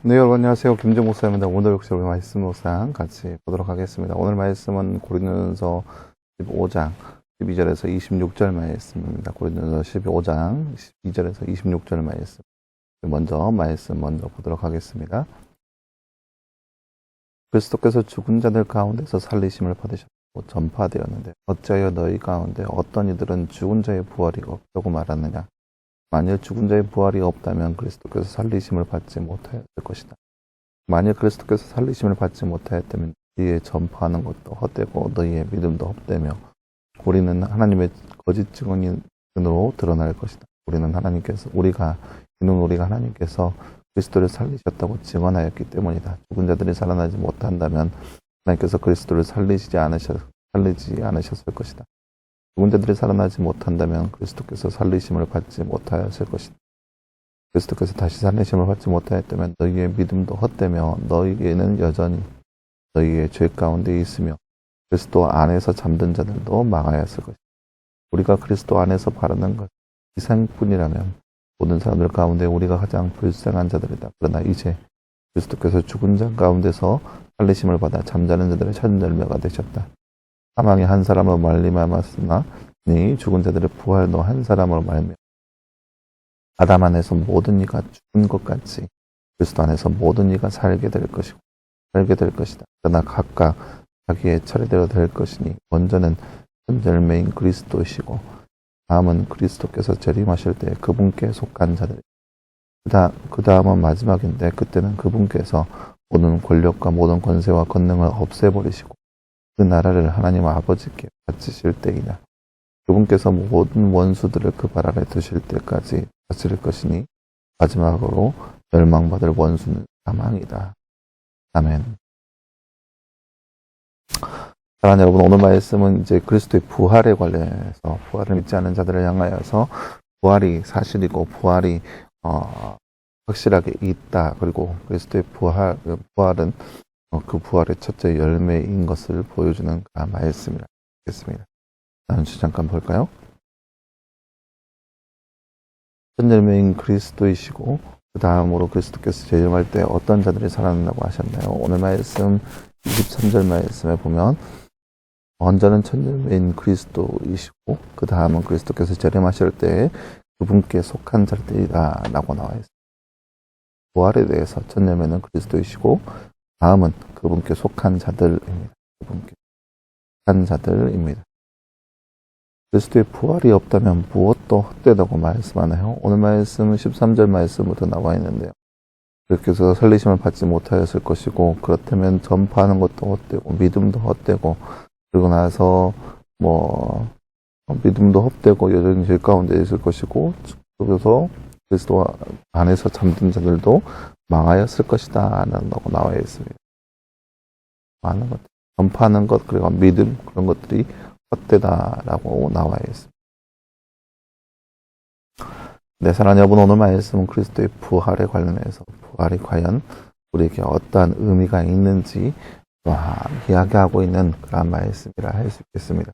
네, 여러분 안녕하세요. 김정 목사입니다. 오늘 역시 우리 말씀 묵상 같이 보도록 하겠습니다. 오늘 말씀은 고린도전서 15장 12절에서 26절 말씀입니다. 고린도전서 15장 12절에서 26절 말씀. 먼저 보도록 하겠습니다. 그리스도께서 죽은 자들 가운데서 살리심을 받으셨고 전파되었는데 어찌하여 너희 가운데 어떤 이들은 죽은 자의 부활이 없다고 말하느냐. 만일 죽은 자의 부활이 없다면 그리스도께서 살리심을 받지 못하였을 것이다. 만일 그리스도께서 살리심을 받지 못하였다면 너희의 전파하는 것도 헛되고 너희의 믿음도 헛되며 우리는 하나님의 거짓 증언으로 드러날 것이다. 우리가 하나님께서 그리스도를 살리셨다고 증언하였기 때문이다. 죽은 자들이 살아나지 못한다면 하나님께서 그리스도를 살리지 않으셨을 것이다. 죽은 자들이 살아나지 못한다면 그리스도께서 살리심을 받지 못하였을 것이다. 그리스도께서 다시 살리심을 받지 못하였다면 너희의 믿음도 헛되며 너희에는 여전히 너희의 죄 가운데 있으며 그리스도 안에서 잠든 자들도 망하였을 것이다. 우리가 그리스도 안에서 바라는 것 이상뿐이라면 모든 사람들 가운데 우리가 가장 불쌍한 자들이다. 그러나 이제 그리스도께서 죽은 자 가운데서 살리심을 받아 잠자는 자들의 첫 열매가 되셨다. 사망이 한 사람으로 말미암았으니 죽은 자들의 부활도 한 사람으로 말미암아 아담 안에서 모든 이가 죽은 것 같이 그리스도 안에서 모든 이가 살게 될 것이다. 그러나 각각 자기의 차례대로 될 것이니 먼저는 첫 열매인 그리스도이시고 다음은 그리스도께서 재림하실 때 그분께 속한 자들 그 다음은 마지막인데 그때는 그분께서 모든 권력과 모든 권세와 권능을 없애버리시고 그 나라를 하나님 아버지께 바치실 때이다. 그분께서 모든 원수들을 그 발 아래 두실 때까지 다스릴 것이니 마지막으로 멸망받을 원수는 사망이다. 아멘. 사랑하는 여러분, 오늘 말씀은 이제 그리스도의 부활에 관련해서 부활을 믿지 않는 자들을 향하여서 부활이 사실이고 부활이 확실하게 있다. 그리고 그리스도의 부활은 그 부활의 첫째 열매인 것을 보여주는 그런 말씀이라 하겠습니다. 다음주 잠깐 볼까요? 첫 열매인 그리스도이시고 그 다음으로 그리스도께서 재림할 때 어떤 자들이 살아난다고 하셨나요? 오늘 말씀 23절 말씀에 보면 먼저는 첫 열매인 그리스도이시고 그 다음은 그리스도께서 재림하실 때 그분께 속한 자들이다 라고 나와 있습니다. 부활에 대해서 첫 열매는 그리스도이시고 다음은 그분께 속한 자들입니다. 그리스도의 부활이 없다면 무엇도 헛되다고 말씀하나요? 오늘 말씀은 13절 말씀부터 나와 있는데요. 그리스도께서 살리심을 받지 못하였을 것이고 그렇다면 전파하는 것도 헛되고 믿음도 헛되고 그리고 나서 믿음도 헛되고 여전히 죄 가운데 있을 것이고 그래서 그리스도 안에서 잠든 자들도 망하였을 것이다 라고 나와 있습니다. 많은 것, 전파하는 것 그리고 믿음 그런 것들이 헛되다라고 나와 있습니다. 네, 사랑하는 여러분, 오늘 말씀은 그리스도의 부활에 관련해서 부활이 과연 우리에게 어떠한 의미가 있는지 이야기하고 있는 그런 말씀이라 할 수 있겠습니다.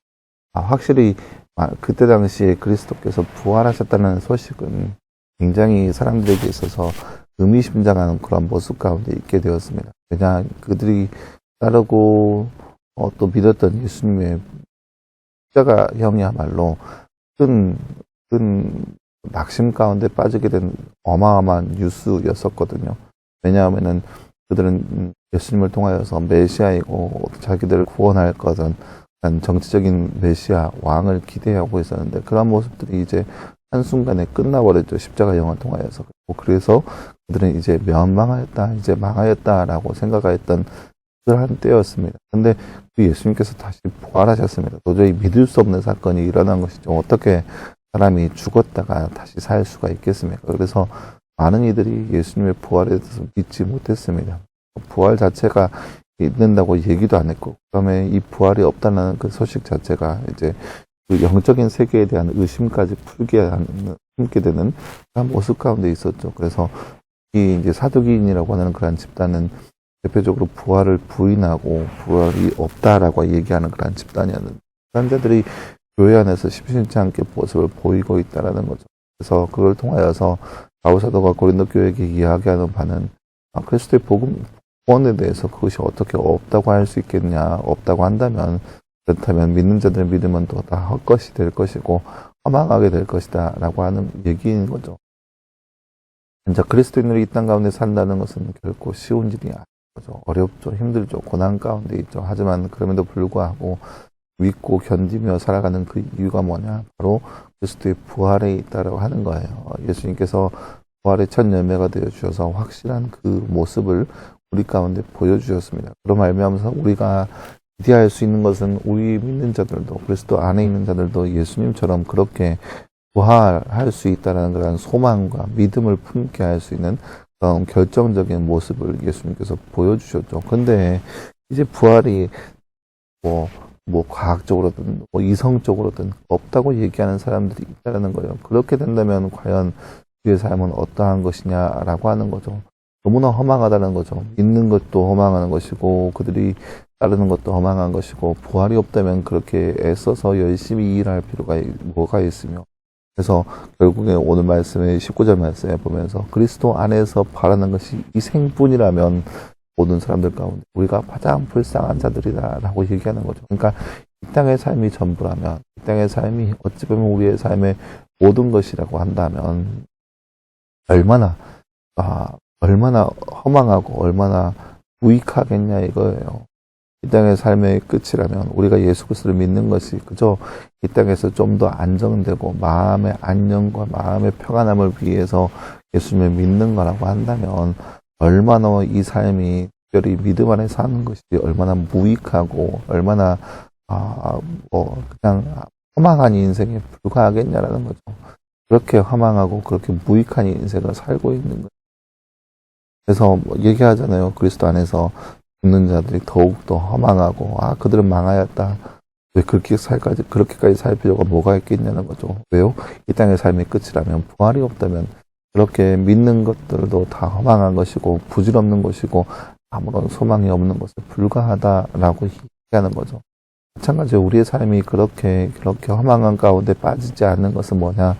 확실히 그때 당시에 그리스도께서 부활하셨다는 소식은 굉장히 사람들에게 있어서 의미심장하는 그런 모습 가운데 있게 되었습니다. 왜냐 그들이 따르고 또 믿었던 예수님의 십자가형이야말로 큰 낙심 가운데 빠지게 된 어마어마한 뉴스였었거든요. 왜냐하면은 그들은 예수님을 통하여서 메시아이고 자기들을 구원할 것은 정치적인 메시아 왕을 기대하고 있었는데 그런 모습들이 이제 한순간에 끝나버렸죠. 십자가형을 통하여서. 그래서 그들은 이제 멸망하였다, 이제 망하였다라고 생각했던 그런 때였습니다. 근데 그 예수님께서 다시 부활하셨습니다. 도저히 믿을 수 없는 사건이 일어난 것이죠. 어떻게 사람이 죽었다가 다시 살 수가 있겠습니까? 그래서 많은 이들이 예수님의 부활에 대해서 믿지 못했습니다. 부활 자체가 있는다고 얘기도 안 했고, 그다음에 이 부활이 없다는 그 소식 자체가 이제 그 영적인 세계에 대한 의심까지 품게 되는 그런 모습 가운데 있었죠. 그래서 이 이제 사두기인이라고 하는 그런 집단은 대표적으로 부활을 부인하고 부활이 없다라고 얘기하는 그런 집단이었는데 그런 자들이 교회 안에서 심심치 않게 모습을 보이고 있다라는 거죠. 그래서 그걸 통하여서 바울 사도가 고린도 교회에게 이야기하는 바는 그리스도의 복음, 구원에 대해서 그것이 어떻게 없다고 할 수 있겠냐. 없다고 한다면, 그렇다면 믿는 자들의 믿음은 또 다 헛것이 될 것이고 허망하게 될 것이다 라고 하는 얘기인 거죠. 진짜 그리스도인으로 이 땅 가운데 산다는 것은 결코 쉬운 일이 아닌 거죠. 어렵죠. 힘들죠. 고난 가운데 있죠. 하지만 그럼에도 불구하고 믿고 견디며 살아가는 그 이유가 뭐냐? 바로 그리스도의 부활에 있다라고 하는 거예요. 예수님께서 부활의 첫 열매가 되어 주셔서 확실한 그 모습을 우리 가운데 보여주셨습니다. 그로 말미암아서 우리가 기대할 수 있는 것은 우리 믿는 자들도 그리스도 안에 있는 자들도 예수님처럼 그렇게 부활할 수 있다는 그런 소망과 믿음을 품게 할 수 있는 그런 결정적인 모습을 예수님께서 보여주셨죠. 근데 이제 부활이 뭐 과학적으로든 이성적으로든 없다고 얘기하는 사람들이 있다는 거예요. 그렇게 된다면 과연 그의 삶은 어떠한 것이냐라고 하는 거죠. 너무나 허망하다는 거죠. 믿는 것도 허망한 것이고 그들이 따르는 것도 허망한 것이고 부활이 없다면 그렇게 애써서 열심히 일할 필요가 뭐가 있으며 그래서 결국에 오늘 말씀의 19절 말씀에 보면서 그리스도 안에서 바라는 것이 이 생뿐이라면 모든 사람들 가운데 우리가 가장 불쌍한 자들이다라고 얘기하는 거죠. 그러니까 이 땅의 삶이 전부라면 이 땅의 삶이 어찌 보면 우리의 삶의 모든 것이라고 한다면 얼마나 허망하고 얼마나 무익하겠냐 이거예요. 이 땅의 삶의 끝이라면 우리가 예수 그리스도를 믿는 것이 그저 이 땅에서 좀 더 안정되고 마음의 안녕과 마음의 평안함을 위해서 예수님을 믿는 거라고 한다면 얼마나 이 삶이 특별히 믿음 안에 사는 것이 얼마나 무익하고 얼마나 그냥 허망한 인생에 불과하겠냐라는 거죠. 그렇게 허망하고 그렇게 무익한 인생을 살고 있는 거죠. 그래서 얘기하잖아요. 그리스도 안에서 죽는 자들이 더욱더 허망하고 그들은 망하였다. 왜 그렇게까지 살 필요가 뭐가 있겠냐는 거죠. 왜요? 이 땅의 삶의 끝이라면 부활이 없다면 그렇게 믿는 것들도 다 허망한 것이고 부질없는 것이고 아무런 소망이 없는 것에 불과하다라고 얘기하는 거죠. 마찬가지로 우리의 삶이 그렇게 허망한 가운데 빠지지 않는 것은 뭐냐?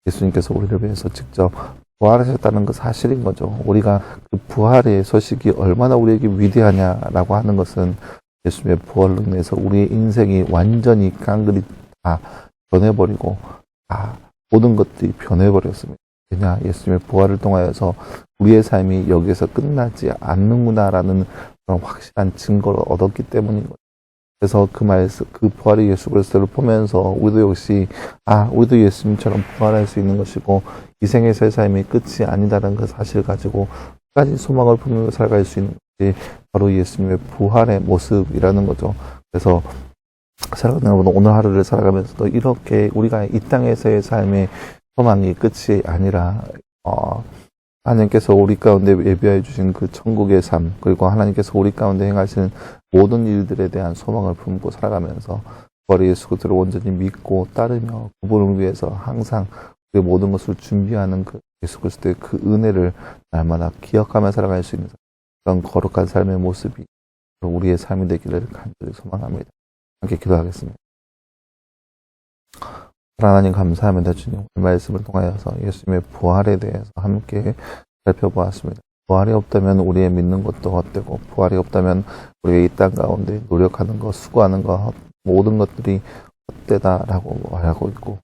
예수님께서 우리를 위해서 직접 부활하셨다는 그 사실인 거죠. 우리가 그 부활의 소식이 얼마나 우리에게 위대하냐라고 하는 것은 예수님의 부활로 인해서 우리의 인생이 완전히 깡그리 다 변해버리고 모든 것들이 변해버렸습니다. 왜냐? 예수님의 부활을 통하여서 우리의 삶이 여기에서 끝나지 않는구나라는 그런 확실한 증거를 얻었기 때문인 거죠. 그래서 그 부활의 예수 그리스도를 보면서 우리도 역시 우리도 예수님처럼 부활할 수 있는 것이고 이 생에서의 삶이 끝이 아니다라는 그 사실을 가지고 끝까지 소망을 품으며 살아갈 수 있는 것이 바로 예수님의 부활의 모습이라는 거죠. 그래서 사랑하는 오늘 하루를 살아가면서도 이렇게 우리가 이 땅에서의 삶의 소망이 끝이 아니라 하나님께서 우리 가운데 예비하여 주신 그 천국의 삶, 그리고 하나님께서 우리 가운데 행하시는 모든 일들에 대한 소망을 품고 살아가면서 부활의 예수 그리스도를 온전히 믿고 따르며 그분을 위해서 항상 그 모든 것을 준비하는 그 예수 그리스도의 그 은혜를 날마다 기억하며 살아갈 수 있는 그런 거룩한 삶의 모습이 우리의 삶이 되기를 간절히 소망합니다. 함께 기도하겠습니다. 하나님 감사합니다. 주님, 이 말씀을 통하여서 예수님의 부활에 대해서 함께 살펴보았습니다. 부활이 없다면 우리의 믿는 것도 헛되고 부활이 없다면 우리의 이 땅 가운데 노력하는 것, 수고하는 것 모든 것들이 헛되다라고 말하고 있고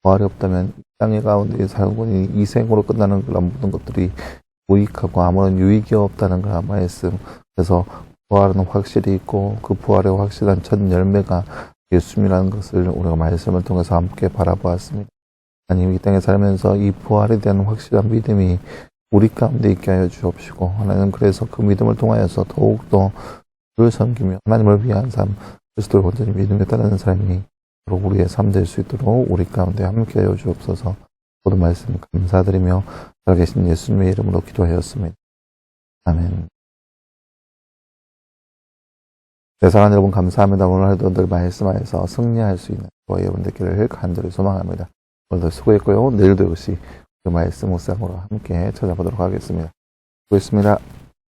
부활이 없다면 이 땅의 가운데 살고 있는 이 생으로 끝나는 그런 모든 것들이 무익하고 아무런 유익이 없다는 그런 말씀. 그래서 부활은 확실히 있고 그 부활의 확실한 첫 열매가 예수님이라는 것을 우리가 말씀을 통해서 함께 바라보았습니다. 하나님 이 땅에 살면서 이 부활에 대한 확실한 믿음이 우리 가운데 있게 하여 주옵시고 하나님 그래서 그 믿음을 통하여서 더욱더 주를 섬기며 하나님을 위한 삶 그리스도를 온전히 믿음에 따르는 삶이 바로 우리의 삶 될 수 있도록 우리 가운데 함께 하여 주옵소서. 모든 말씀 감사드리며 살아계신 예수님의 이름으로 기도하였습니다. 아멘. 네, 사랑하는 여러분 감사합니다. 오늘 하루도 늘 말씀하여서 승리할 수 있는 저와 여러분 되기를 간절히 소망합니다. 오늘도 수고했고요. 내일도 역시 그 말씀 묵상으로 함께 찾아보도록 하겠습니다. 수고했습니다.